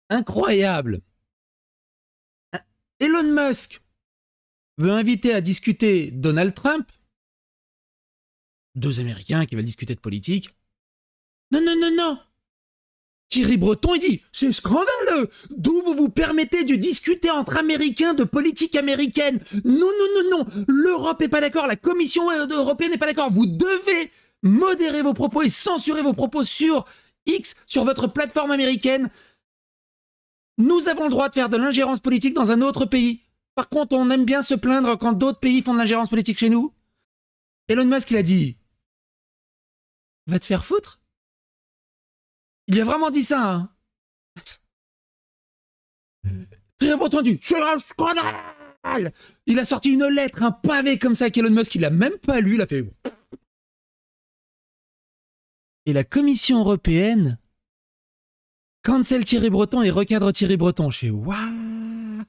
Incroyable. Elon Musk veut inviter à discuter Donald Trump. Deux Américains qui veulent discuter de politique. Non, non, non, non. Thierry Breton, il dit, c'est scandaleux. D'où vous vous permettez de discuter entre Américains de politique américaine? Non, non, non, non. L'Europe n'est pas d'accord. La Commission européenne n'est pas d'accord. Vous devez modérer vos propos et censurer vos propos sur X, sur votre plateforme américaine. Nous avons le droit de faire de l'ingérence politique dans un autre pays. Par contre, on aime bien se plaindre quand d'autres pays font de l'ingérence politique chez nous. Elon Musk, il a dit, va te faire foutre. Il lui a vraiment dit ça. Hein. Très entendu. C'est un scandale. Il a sorti une lettre, un pavé comme ça avec Elon Musk. Il l'a même pas lu. Il a fait. Et la Commission européenne cancel Thierry Breton et recadre Thierry Breton. Je fais waouh.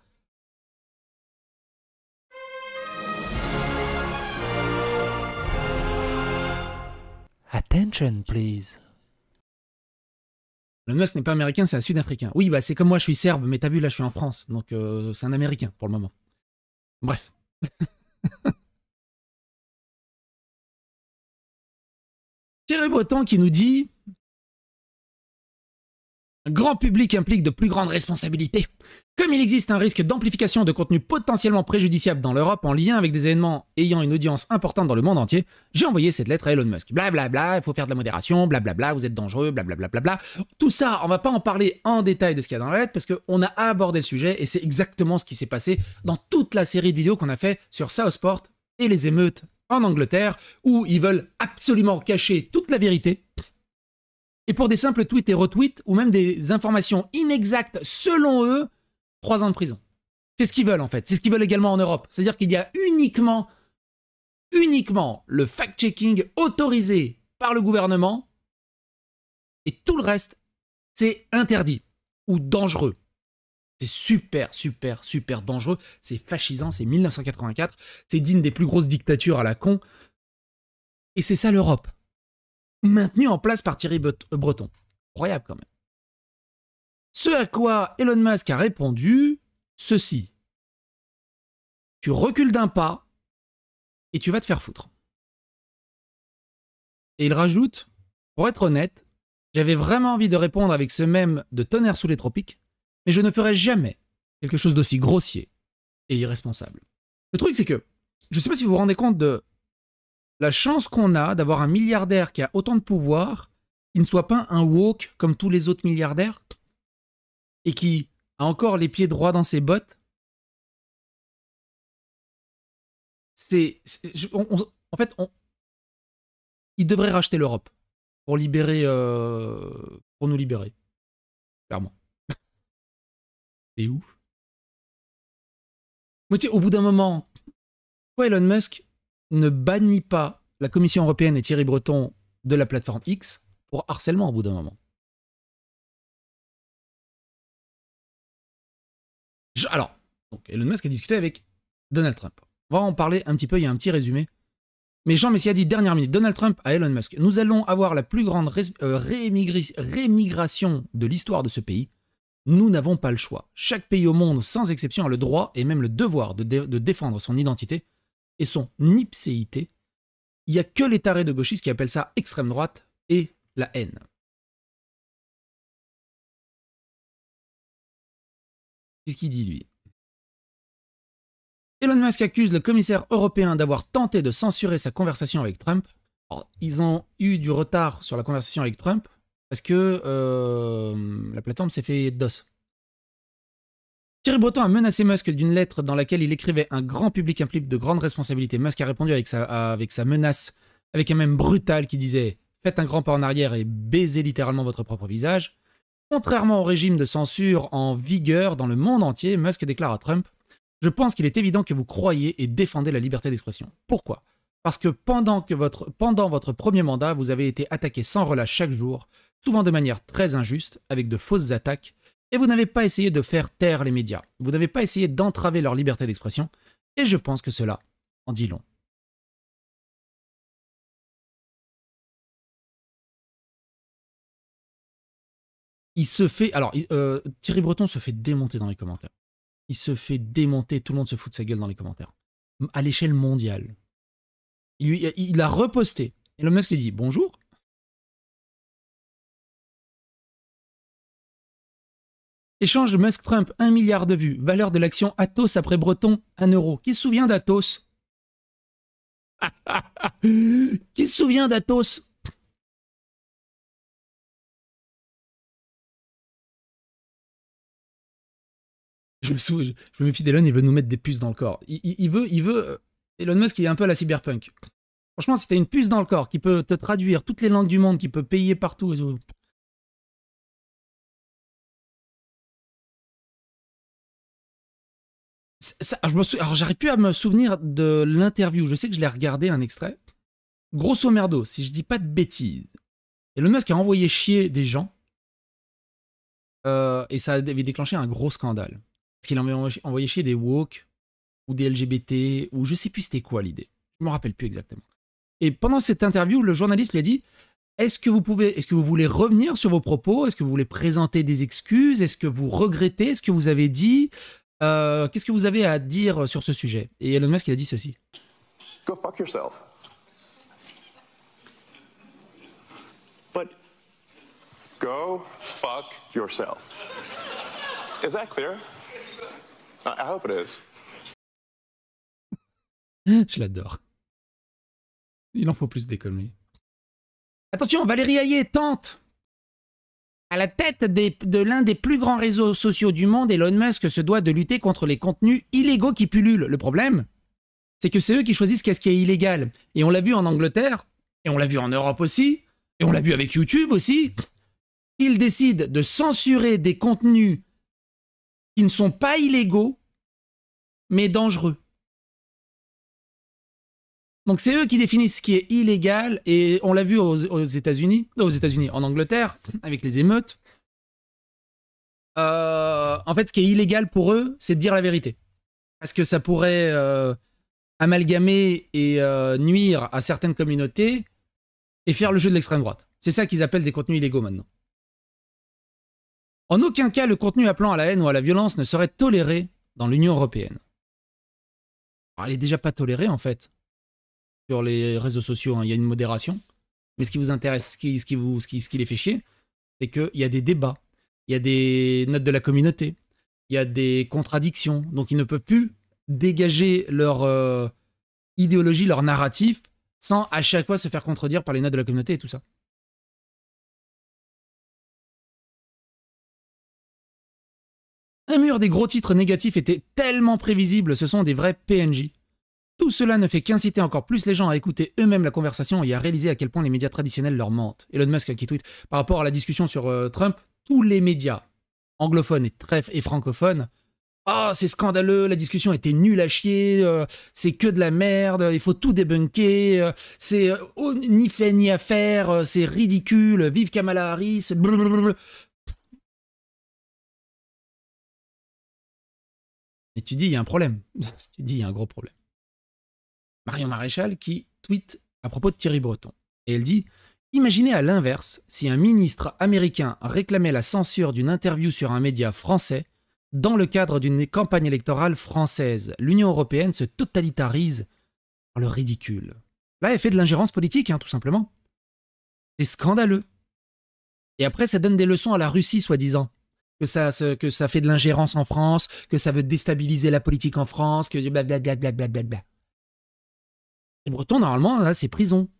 Attention, please. Elon Musk n'est pas américain, c'est un Sud-Africain. Oui, bah c'est comme moi, je suis serbe, mais t'as vu, là, je suis en France. Donc, c'est un Américain, pour le moment. Bref. Thierry Breton qui nous dit... Un grand public implique de plus grandes responsabilités. Comme il existe un risque d'amplification de contenu potentiellement préjudiciable dans l'Europe en lien avec des événements ayant une audience importante dans le monde entier, j'ai envoyé cette lettre à Elon Musk. Blablabla, il faut faire de la modération, blablabla, vous êtes dangereux, blablabla. Tout ça, on va pas en parler en détail de ce qu'il y a dans la lettre parce qu'on a abordé le sujet et c'est exactement ce qui s'est passé dans toute la série de vidéos qu'on a fait sur Southport et les émeutes en Angleterre où ils veulent absolument cacher toute la vérité. Et pour des simples tweets et retweets, ou même des informations inexactes selon eux, 3 ans de prison. C'est ce qu'ils veulent en fait. C'est ce qu'ils veulent également en Europe. C'est-à-dire qu'il y a uniquement le fact-checking autorisé par le gouvernement et tout le reste, c'est interdit ou dangereux. C'est super, super, super dangereux. C'est fascisant, c'est 1984. C'est digne des plus grosses dictatures à la con. Et c'est ça l'Europe. Maintenu en place par Thierry Breton. Incroyable quand même. Ce à quoi Elon Musk a répondu, ceci. Tu recules d'un pas et tu vas te faire foutre. Et il rajoute, pour être honnête, j'avais vraiment envie de répondre avec ce mème de tonnerre sous les tropiques, mais je ne ferai jamais quelque chose d'aussi grossier et irresponsable. Le truc c'est que, je ne sais pas si vous vous rendez compte de la chance qu'on a d'avoir un milliardaire qui a autant de pouvoir, qui ne soit pas un woke comme tous les autres milliardaires, et qui a encore les pieds droits dans ses bottes. En fait, il devrait racheter l'Europe pour libérer, pour nous libérer, clairement. C'est ouf. Mais tu sais, au bout d'un moment, pourquoi Elon Musk ne bannit pas la Commission européenne et Thierry Breton de la plateforme X pour harcèlement au bout d'un moment? Alors, donc Elon Musk a discuté avec Donald Trump. On va en parler un petit peu, il y a un petit résumé. Mais Jean Messia dit, dernière minute, Donald Trump à Elon Musk. Nous allons avoir la plus grande rémigration de l'histoire de ce pays. Nous n'avons pas le choix. Chaque pays au monde, sans exception, a le droit et même le devoir de défendre son identité et son ipséité. Il n'y a que les tarés de gauchistes qui appellent ça extrême droite et la haine. Qu'est-ce qu'il dit, lui? Elon Musk accuse le commissaire européen d'avoir tenté de censurer sa conversation avec Trump. Alors, ils ont eu du retard sur la conversation avec Trump parce que la plateforme s'est fait DOS. Thierry Breton a menacé Musk d'une lettre dans laquelle il écrivait « Un grand public implique de grandes responsabilités ». Musk a répondu avec sa menace, avec un mème brutal qui disait « Faites un grand pas en arrière et baisez littéralement votre propre visage ». Contrairement au régime de censure en vigueur dans le monde entier, Musk déclare à Trump « Je pense qu'il est évident que vous croyez et défendez la liberté d'expression. Pourquoi ? Parce que pendant votre premier mandat, vous avez été attaqué sans relâche chaque jour, souvent de manière très injuste, avec de fausses attaques, et vous n'avez pas essayé de faire taire les médias. Vous n'avez pas essayé d'entraver leur liberté d'expression, et je pense que cela en dit long. » il se fait... Alors, Thierry Breton se fait démonter dans les commentaires. Il se fait démonter, tout le monde se fout de sa gueule dans les commentaires. À l'échelle mondiale. Il a reposté. Elon Musk lui dit « Bonjour ». Échange Musk-Trump, 1 milliard de vues. Valeur de l'action Atos après Breton, 1 euro. Qui se souvient d'Atos? Qui se souvient d'Atos? Je me méfie d'Elon, il veut nous mettre des puces dans le corps. Il veut... Elon Musk, il est un peu à la cyberpunk. Franchement, si t'as une puce dans le corps qui peut te traduire toutes les langues du monde, qui peut payer partout... Alors, j'arrive plus à me souvenir de l'interview. Je sais que je l'ai regardé, un extrait. Grosso merdo, si je dis pas de bêtises, Elon Musk a envoyé chier des gens et ça avait déclenché un gros scandale. Parce qu'il avait envoyé chier des woke ou des LGBT ou je sais plus c'était quoi l'idée. Je me rappelle plus exactement. Et pendant cette interview, le journaliste lui a dit est-ce que vous voulez revenir sur vos propos? Est-ce que vous voulez présenter des excuses? Est-ce que vous regrettez ce que vous avez dit? Qu'est-ce que vous avez à dire sur ce sujet? Et Elon Musk, il a dit ceci. Go fuck yourself. But go fuck yourself. Is that clear? I hope it is. Je l'adore. Il en faut plus d'économie. Attention, Valérie Hayé tente. À la tête de l'un des plus grands réseaux sociaux du monde, Elon Musk se doit de lutter contre les contenus illégaux qui pullulent. Le problème, c'est que c'est eux qui choisissent qu'est-ce qui est illégal. Et on l'a vu en Angleterre, et on l'a vu en Europe aussi, et on l'a vu avec YouTube aussi. Ils décident de censurer des contenus qui ne sont pas illégaux, mais dangereux. Donc c'est eux qui définissent ce qui est illégal, et on l'a vu aux États-Unis, en Angleterre, avec les émeutes. En fait, ce qui est illégal pour eux, c'est de dire la vérité. Parce que ça pourrait amalgamer et nuire à certaines communautés et faire le jeu de l'extrême droite. C'est ça qu'ils appellent des contenus illégaux maintenant. En aucun cas, le contenu appelant à la haine ou à la violence ne serait toléré dans l'Union européenne. Alors, il n'est déjà pas toléré, en fait. Sur les réseaux sociaux, hein, il y a une modération. Mais ce qui vous intéresse, ce qui les fait chier, c'est qu'il y a des débats, il y a des notes de la communauté, il y a des contradictions. Donc ils ne peuvent plus dégager leur idéologie, leur narratif, sans à chaque fois se faire contredire par les notes de la communauté et tout ça. Un mur des gros titres négatifs était tellement prévisible, ce sont des vrais PNJ. Tout cela ne fait qu'inciter encore plus les gens à écouter eux-mêmes la conversation et à réaliser à quel point les médias traditionnels leur mentent. Elon Musk qui tweet par rapport à la discussion sur Trump, tous les médias anglophones et francophones, ah, c'est scandaleux, la discussion était nulle à chier, c'est que de la merde, il faut tout débunker, c'est ni fait ni à faire, c'est ridicule, vive Kamala Harris, blablabla. Et tu dis, il y a un problème. Tu dis, il y a un gros problème. Marion Maréchal qui tweet à propos de Thierry Breton. Et elle dit « Imaginez à l'inverse si un ministre américain réclamait la censure d'une interview sur un média français dans le cadre d'une campagne électorale française. L'Union européenne se totalitarise par le ridicule. » Là, elle fait de l'ingérence politique, hein, tout simplement. C'est scandaleux. Et après, ça donne des leçons à la Russie, soi-disant. Que ça fait de l'ingérence en France, que ça veut déstabiliser la politique en France, que blablabla. Et Breton, normalement, là, c'est prison.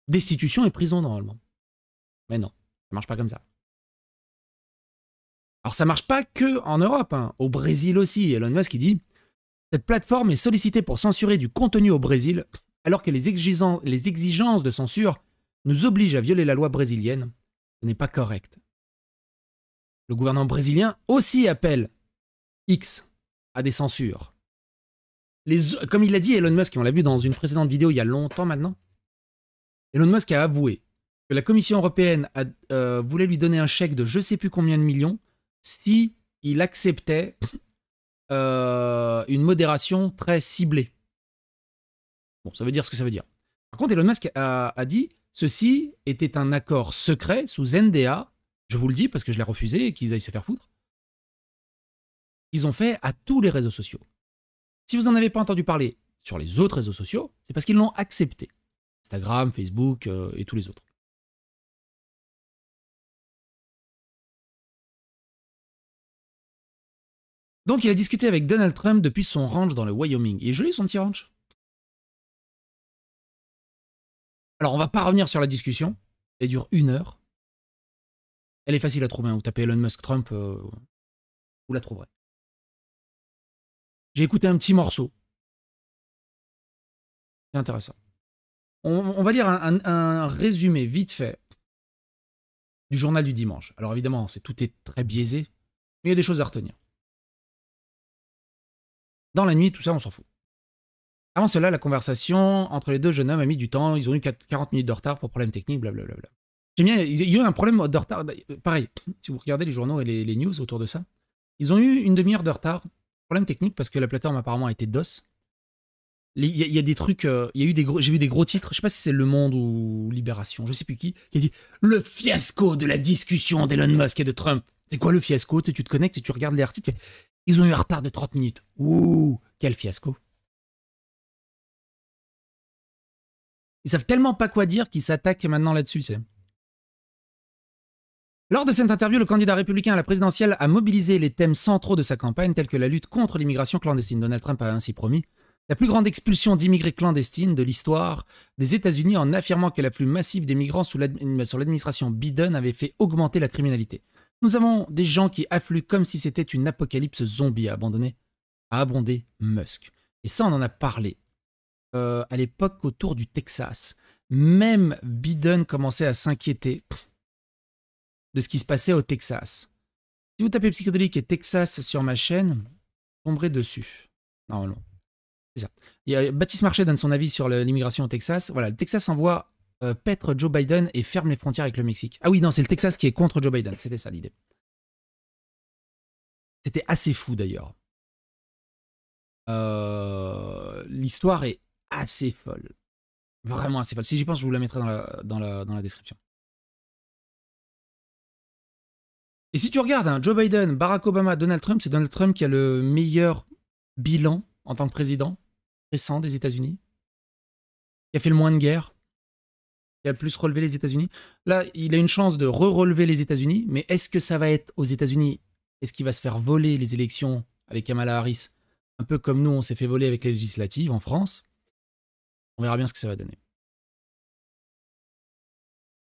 Destitution et prison, normalement. Mais non, ça marche pas comme ça. Alors, ça marche pas que en Europe, hein. Au Brésil aussi. Elon Musk, il dit « Cette plateforme est sollicitée pour censurer du contenu au Brésil, alors que les exigences de censure nous obligent à violer la loi brésilienne. Ce n'est pas correct. » Le gouvernement brésilien aussi appelle X à des censures. Comme il l'a dit Elon Musk, et on l'a vu dans une précédente vidéo il y a longtemps maintenant, Elon Musk a avoué que la Commission européenne voulait lui donner un chèque de je ne sais plus combien de millions si il acceptait une modération très ciblée. Bon, ça veut dire ce que ça veut dire. Par contre, Elon Musk a dit ceci était un accord secret sous NDA je vous le dis parce que je l'ai refusé et qu'ils aillent se faire foutre, ils ont fait à tous les réseaux sociaux. Si vous n'en avez pas entendu parler sur les autres réseaux sociaux, c'est parce qu'ils l'ont accepté. Instagram, Facebook et tous les autres. Donc il a discuté avec Donald Trump depuis son ranch dans le Wyoming. Il est joli son petit ranch. Alors on va pas revenir sur la discussion. Elle dure 1 heure. Elle est facile à trouver. Vous tapez Elon Musk Trump, vous la trouverez. J'ai écouté un petit morceau. C'est intéressant. On va lire un résumé vite fait du journal du dimanche. Alors évidemment, tout est très biaisé, mais il y a des choses à retenir. Dans la nuit, tout ça, on s'en fout. Avant cela, la conversation entre les deux jeunes hommes a mis du temps. Ils ont eu 40 minutes de retard pour problème technique, blablabla. J'aime bien, il y a eu un problème de retard. Pareil, si vous regardez les journaux et les news autour de ça, ils ont eu 1 demi-heure de retard. Problème technique parce que la plateforme apparemment a été DOS. Il y a des trucs, j'ai vu des gros titres, je sais pas si c'est Le Monde ou Libération, je sais plus qui a dit « Le fiasco de la discussion d'Elon Musk et de Trump ». C'est quoi le fiasco? Tu te connectes et tu regardes les articles. Ils ont eu un retard de 30 minutes. Ouh, quel fiasco. Ils savent tellement pas quoi dire qu'ils s'attaquent maintenant là-dessus, c'est. Lors de cette interview, le candidat républicain à la présidentielle a mobilisé les thèmes centraux de sa campagne, tels que la lutte contre l'immigration clandestine. Donald Trump a ainsi promis la plus grande expulsion d'immigrés clandestines de l'histoire des États-Unis en affirmant que l'afflux massif des migrants sous l'administration Biden avait fait augmenter la criminalité. Nous avons des gens qui affluent comme si c'était une apocalypse zombie, a abondé Musk. Et ça, on en a parlé à l'époque autour du Texas. Même Biden commençait à s'inquiéter de ce qui se passait au Texas. Si vous tapez psychédélique et Texas sur ma chaîne, vous tomberez dessus. Normalement. C'est ça. Baptiste Marchais donne son avis sur l'immigration au Texas. Voilà, le Texas envoie paître Joe Biden et ferme les frontières avec le Mexique. Ah oui, non, c'est le Texas qui est contre Joe Biden. C'était ça l'idée. C'était assez fou d'ailleurs. L'histoire est assez folle. Vraiment assez folle. Si j'y pense, je vous la mettrai dans la description. Et si tu regardes, hein, Joe Biden, Barack Obama, Donald Trump, c'est Donald Trump qui a le meilleur bilan en tant que président récent des États-Unis, qui a fait le moins de guerres, qui a le plus relevé les États-Unis. Là, il a une chance de re-relever les États-Unis, mais est-ce que ça va être aux États-Unis? Est-ce qu'il va se faire voler les élections avec Kamala Harris, un peu comme nous, on s'est fait voler avec les législatives en France? On verra bien ce que ça va donner.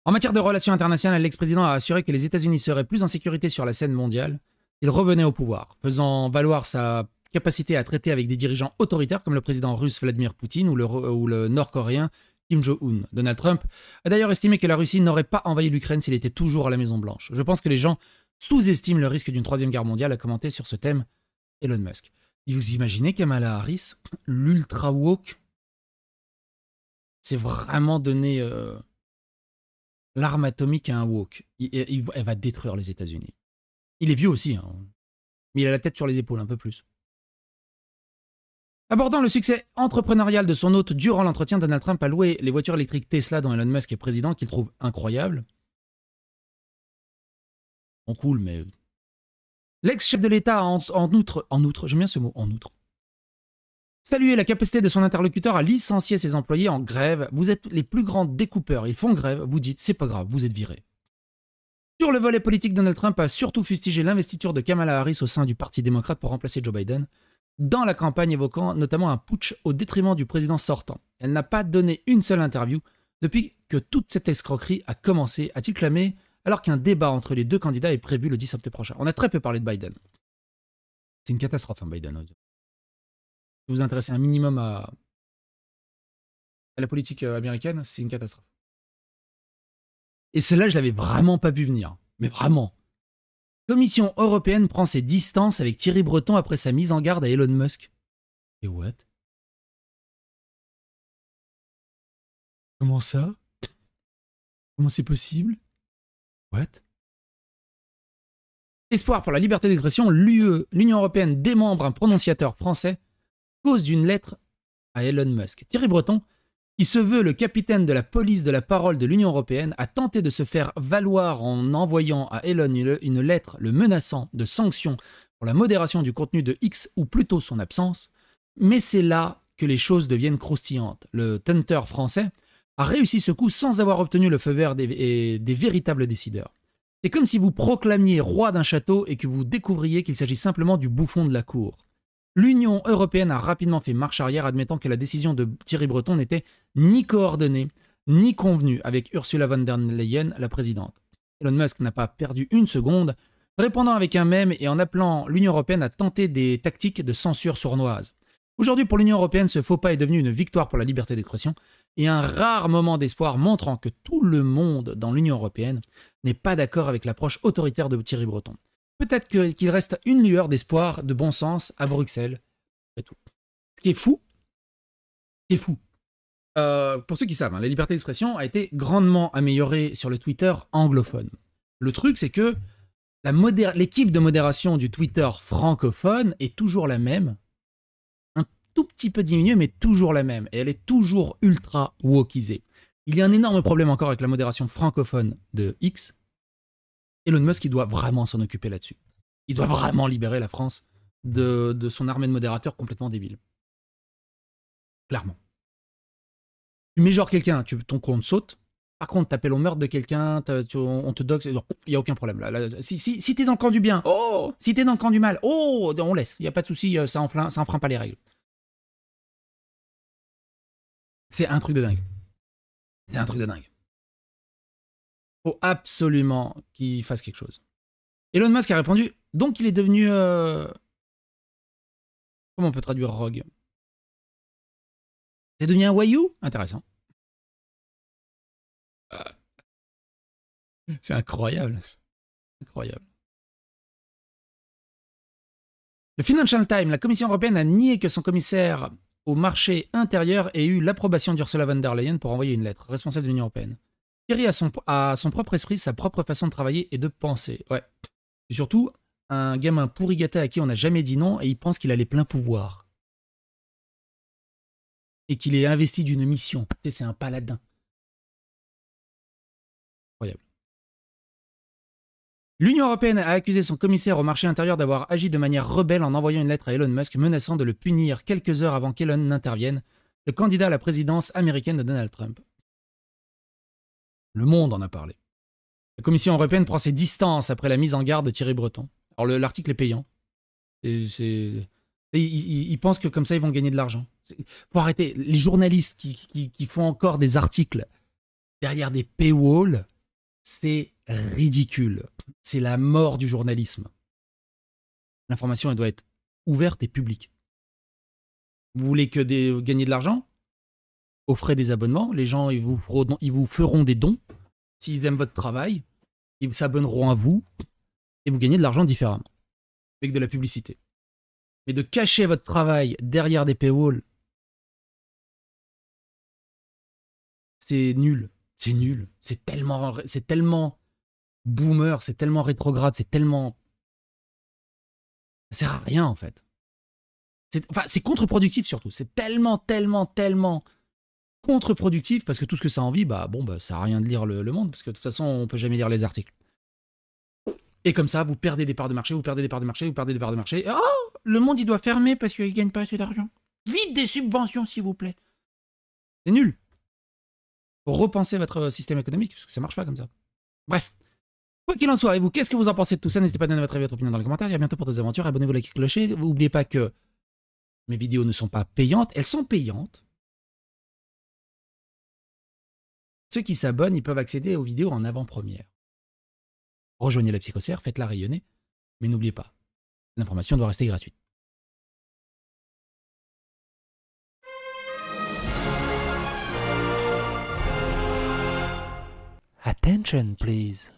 En matière de relations internationales, l'ex-président a assuré que les États-Unis seraient plus en sécurité sur la scène mondiale s'il revenait au pouvoir, faisant valoir sa capacité à traiter avec des dirigeants autoritaires comme le président russe Vladimir Poutine ou le nord-coréen Kim Jong-un. Donald Trump a d'ailleurs estimé que la Russie n'aurait pas envahi l'Ukraine s'il était toujours à la Maison-Blanche. Je pense que les gens sous-estiment le risque d'une 3e guerre mondiale, a commenté sur ce thème Elon Musk. Et vous imaginez Kamala Harris, l'ultra-woke, c'est vraiment donné l'arme atomique à un woke. Elle va détruire les États-Unis. Il est vieux aussi, hein, mais il a la tête sur les épaules un peu plus. Abordant le succès entrepreneurial de son hôte durant l'entretien, Donald Trump a loué les voitures électriques Tesla dont Elon Musk est président, qu'il trouve incroyables. Bon, cool, mais... L'ex-chef de l'État a en outre, j'aime bien ce mot, en outre, salué la capacité de son interlocuteur à licencier ses employés en grève. Vous êtes les plus grands découpeurs, ils font grève, vous dites, c'est pas grave, vous êtes virés. Sur le volet politique, Donald Trump a surtout fustigé l'investiture de Kamala Harris au sein du Parti démocrate pour remplacer Joe Biden, dans la campagne évoquant notamment un putsch au détriment du président sortant. Elle n'a pas donné une seule interview depuis que toute cette escroquerie a commencé, a-t-il clamé, alors qu'un débat entre les deux candidats est prévu le 10 septembre prochain. On a très peu parlé de Biden. C'est une catastrophe, hein, Biden. Si vous vous intéressez un minimum à la politique américaine, c'est une catastrophe. Et celle-là, je l'avais vraiment pas vu venir. Mais vraiment. Commission européenne prend ses distances avec Thierry Breton après sa mise en garde à Elon Musk. Et what? Comment ça? Comment c'est possible? What? Espoir pour la liberté d'expression, l'Union européenne démembre un prononciateur français à cause d'une lettre à Elon Musk. Thierry Breton, qui se veut le capitaine de la police de la parole de l'Union européenne, a tenté de se faire valoir en envoyant à Elon une lettre le menaçant de sanctions pour la modération du contenu de X ou plutôt son absence. Mais c'est là que les choses deviennent croustillantes. Le Twitter français a réussi ce coup sans avoir obtenu le feu vert des véritables décideurs. C'est comme si vous proclamiez roi d'un château et que vous découvriez qu'il s'agit simplement du bouffon de la cour. L'Union européenne a rapidement fait marche arrière, admettant que la décision de Thierry Breton n'était ni coordonnée, ni convenue avec Ursula von der Leyen, la présidente. Elon Musk n'a pas perdu une seconde, répondant avec un mème et en appelant l'Union européenne à tenter des tactiques de censure sournoise. Aujourd'hui, pour l'Union européenne, ce faux pas est devenu une victoire pour la liberté d'expression et un rare moment d'espoir montrant que tout le monde dans l'Union européenne n'est pas d'accord avec l'approche autoritaire de Thierry Breton. Peut-être qu'il reste une lueur d'espoir, de bon sens à Bruxelles. C'est tout. Ce qui est fou, pour ceux qui savent, la liberté d'expression a été grandement améliorée sur le Twitter anglophone. Le truc, c'est que l'équipe de modération du Twitter francophone est toujours la même, un tout petit peu diminuée, mais toujours la même, et elle est toujours ultra wokisée. Il y a un énorme problème encore avec la modération francophone de X. Elon Musk, il doit vraiment s'en occuper là-dessus. Il doit vraiment libérer la France de son armée de modérateurs complètement débile. Clairement. Tu mets genre quelqu'un, ton compte saute. Par contre, t'appelles au meurtre de quelqu'un, on te doxe, il n'y a aucun problème. Là, si t'es dans le camp du bien, oh, si t'es dans le camp du mal, oh, on laisse. Il n'y a pas de souci, ça enfreint pas les règles. C'est un truc de dingue. C'est un truc de dingue. Faut absolument qu'il fasse quelque chose. Elon Musk a répondu, donc il est devenu... Comment on peut traduire rogue? C'est devenu un wayou? Intéressant. C'est incroyable. Incroyable. Le Financial Times, la Commission européenne a nié que son commissaire au marché intérieur ait eu l'approbation d'Ursula von der Leyen pour envoyer une lettre, responsable de l'Union européenne. Thierry a son propre esprit, sa propre façon de travailler et de penser. Ouais. Et surtout, un gamin pourri gâté à qui on n'a jamais dit non et il pense qu'il a les pleins pouvoirs. Et qu'il est investi d'une mission. Tu sais, c'est un paladin. Incroyable. L'Union européenne a accusé son commissaire au marché intérieur d'avoir agi de manière rebelle en envoyant une lettre à Elon Musk menaçant de le punir quelques heures avant qu'Elon n'intervienne, le candidat à la présidence américaine de Donald Trump. Le Monde en a parlé. La Commission européenne prend ses distances après la mise en garde de Thierry Breton. Alors l'article est payant. Ils pensent que comme ça ils vont gagner de l'argent. Faut arrêter. Les journalistes qui font encore des articles derrière des paywalls, c'est ridicule. C'est la mort du journalisme. L'information, elle doit être ouverte et publique. Vous voulez gagner de l'argent? Offrez des abonnements. Les gens, ils vous feront des dons. S'ils aiment votre travail, ils s'abonneront à vous et vous gagnez de l'argent différemment. Avec de la publicité. Mais de cacher votre travail derrière des paywalls, c'est nul. C'est nul. C'est tellement boomer, c'est tellement rétrograde, c'est tellement... Ça sert à rien, en fait. C'est contre-productif, surtout. C'est tellement contre-productif, parce que tout ce que ça envie, ça sert à rien de lire le Monde, parce que de toute façon, on peut jamais lire les articles. Et comme ça, vous perdez des parts de marché, vous perdez des parts de marché, vous perdez des parts de marché. Oh, le Monde, il doit fermer parce qu'il gagne pas assez d'argent. Vite des subventions, s'il vous plaît. C'est nul. Faut repenser votre système économique, parce que ça marche pas comme ça. Bref. Quoi qu'il en soit, et vous, qu'est-ce que vous en pensez de tout ça? N'hésitez pas à donner votre avis, votre opinion dans les commentaires. Et à bientôt pour des aventures. Abonnez-vous, likez, clocher. N'oubliez pas que mes vidéos ne sont pas payantes. Elles sont payantes. Ceux qui s'abonnent, ils peuvent accéder aux vidéos en avant-première. Rejoignez la psychosphère, faites-la rayonner. Mais n'oubliez pas, l'information doit rester gratuite. Attention, please.